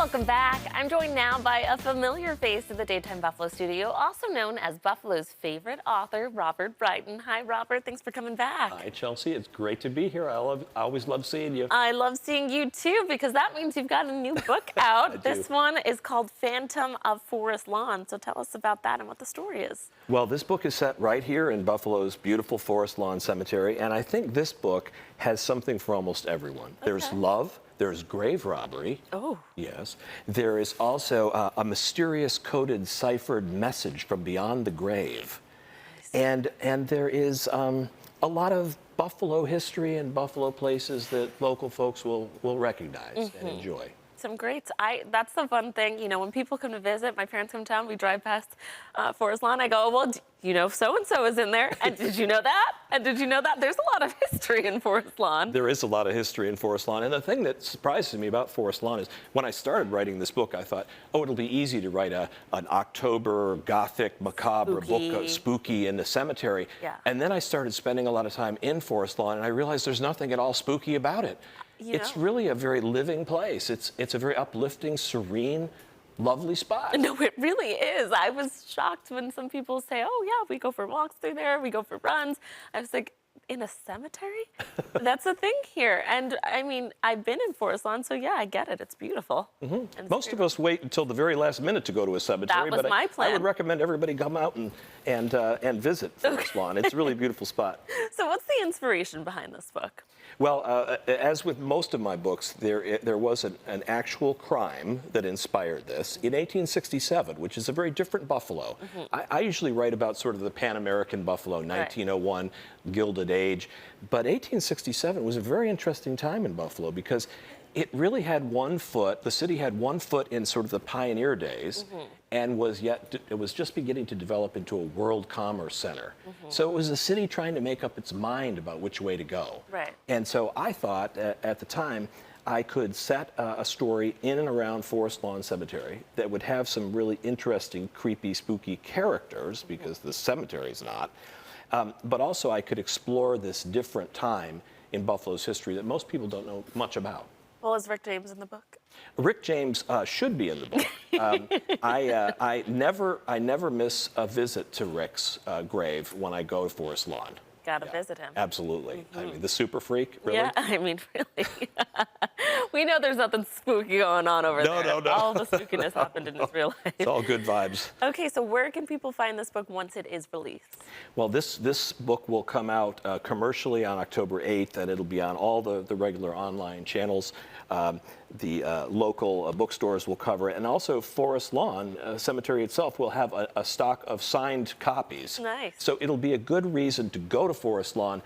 Welcome back. I'm joined now by a familiar face of the Daytime Buffalo studio, also known as Buffalo's favorite author, Robert Brighton. Hi, Robert. Thanks for coming back. Hi, Chelsea. It's great to be here. I always love seeing you. I love seeing you, too, because that means you've got a new book out. This do. one is called Phantom of Forest Lawn. So tell us about that and what the story is. Well, this book is set right here in Buffalo's beautiful Forest Lawn Cemetery, and I think this book has something for almost everyone. Okay. There's love. There's grave robbery. Oh. Yes. There is also a mysterious coded ciphered message from beyond the grave. And there is a lot of Buffalo history and Buffalo places that local folks will recognize and enjoy. Some greats. That's the fun thing. You know, when people come to visit, my parents come to town, we drive past Forest Lawn. I go, well, you know, so-and-so is in there. And did you know that? And did you know that? There's a lot of history in Forest Lawn. There is a lot of history in Forest Lawn. And the thing that surprises me about Forest Lawn is when I started writing this book, I thought, oh, it'll be easy to write an October Gothic macabre book, spooky in the cemetery. Yeah. And then I started spending a lot of time in Forest Lawn, and I realized there's nothing at all spooky about it. It's really a very living place. It's a very uplifting, serene, lovely spot. No, it really is. I was shocked when some people say, oh, yeah, we go for walks through there, we go for runs. I was like, in a cemetery? That's a thing here. And I mean, I've been in Forest Lawn, so yeah, I get it. It's beautiful. Most of us wait until the very last minute to go to a cemetery. That was my plan. I would recommend everybody come out and visit Forest Lawn. It's a really beautiful spot. So what's the inspiration behind this book? Well, as with most of my books, there was an actual crime that inspired this in 1867, which is a very different Buffalo. I usually write about sort of the Pan-American Buffalo, 1901, Gilded Age. But 1867 was a very interesting time in Buffalo because it really had one foot, the city had one foot in sort of the pioneer days, and it was just beginning to develop into a world commerce center. So it was a city trying to make up its mind about which way to go. Right. And so I thought at the time I could set a story in and around Forest Lawn Cemetery that would have some really interesting, creepy, spooky characters, because the cemetery's not. But also I could explore this different time in Buffalo's history that most people don't know much about. Well, is Rick James in the book? Rick James should be in the book. I never miss a visit to Rick's grave when I go to Forest Lawn. Gotta visit him. Absolutely. I mean, the super freak, really? Yeah, I mean, really. We know there's nothing spooky going on over there. No. All the spookiness happened in his real life. It's all good vibes. Okay, so where can people find this book once it is released? Well, this book will come out commercially on October 8th, and it'll be on all the regular online channels. The local bookstores will cover it, and also Forest Lawn Cemetery itself will have a stock of signed copies. Nice. So it'll be a good reason to go to Forest Lawn,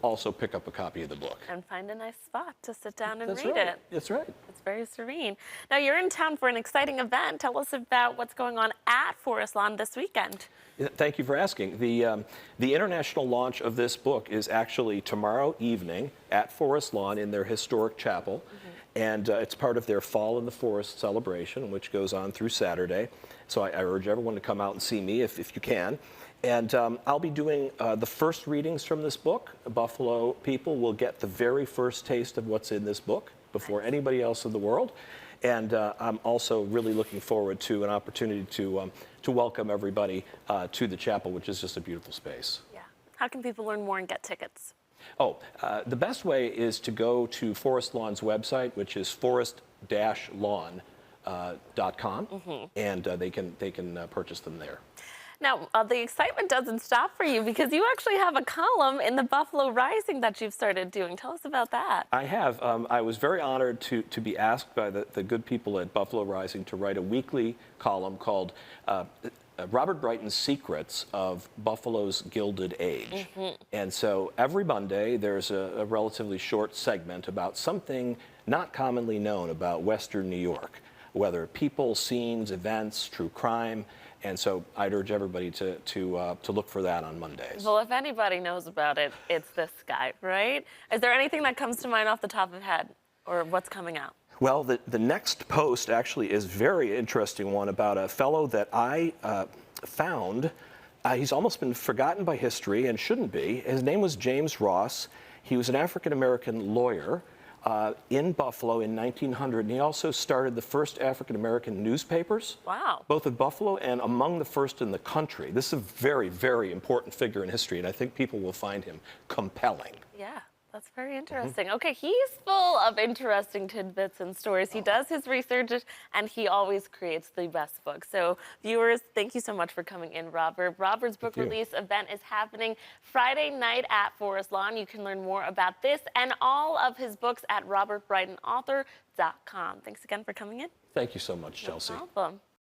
also pick up a copy of the book. And find a nice spot to sit down and That's read right. it. That's right. It's very serene. Now, you're in town for an exciting event. Tell us about what's going on at Forest Lawn this weekend. Thank you for asking. The international launch of this book is actually tomorrow evening at Forest Lawn in their historic chapel. And it's part of their Fall in the Forest celebration, which goes on through Saturday. So I urge everyone to come out and see me if you can. And I'll be doing the first readings from this book. Buffalo people will get the very first taste of what's in this book before anybody else in the world. And I'm also really looking forward to an opportunity to welcome everybody to the chapel, which is just a beautiful space. Yeah. How can people learn more and get tickets? Oh, the best way is to go to Forest Lawn's website, which is forest-lawn.com, and they can purchase them there. Now, the excitement doesn't stop for you because you actually have a column in the Buffalo Rising that you've started doing. Tell us about that. I have. I was very honored to be asked by the good people at Buffalo Rising to write a weekly column called Robert Brighton's Secrets of Buffalo's Gilded Age. And so every Monday there's a relatively short segment about something not commonly known about Western New York, whether people, scenes, events, true crime. And so I'd urge everybody to look for that on Mondays. Well, if anybody knows about it, it's this guy, right? Is there anything that comes to mind off the top of your head, or what's coming out? Well, the next post actually is a very interesting one about a fellow that I found. He's almost been forgotten by history and shouldn't be. His name was James Ross. He was an African-American lawyer in Buffalo in 1900, and he also started the first African-American newspapers, Wow. both in Buffalo and among the first in the country. This is a very, very important figure in history, and I think people will find him compelling. Yeah, that's very interesting. Okay, he's full of interesting tidbits and stories. He does his research, and he always creates the best books. So, viewers, thank you so much for coming in, Robert. Robert's book release event is happening Friday night at Forest Lawn. You can learn more about this and all of his books at robertbrightonauthor.com. Thanks again for coming in. Thank you so much, Chelsea. No problem.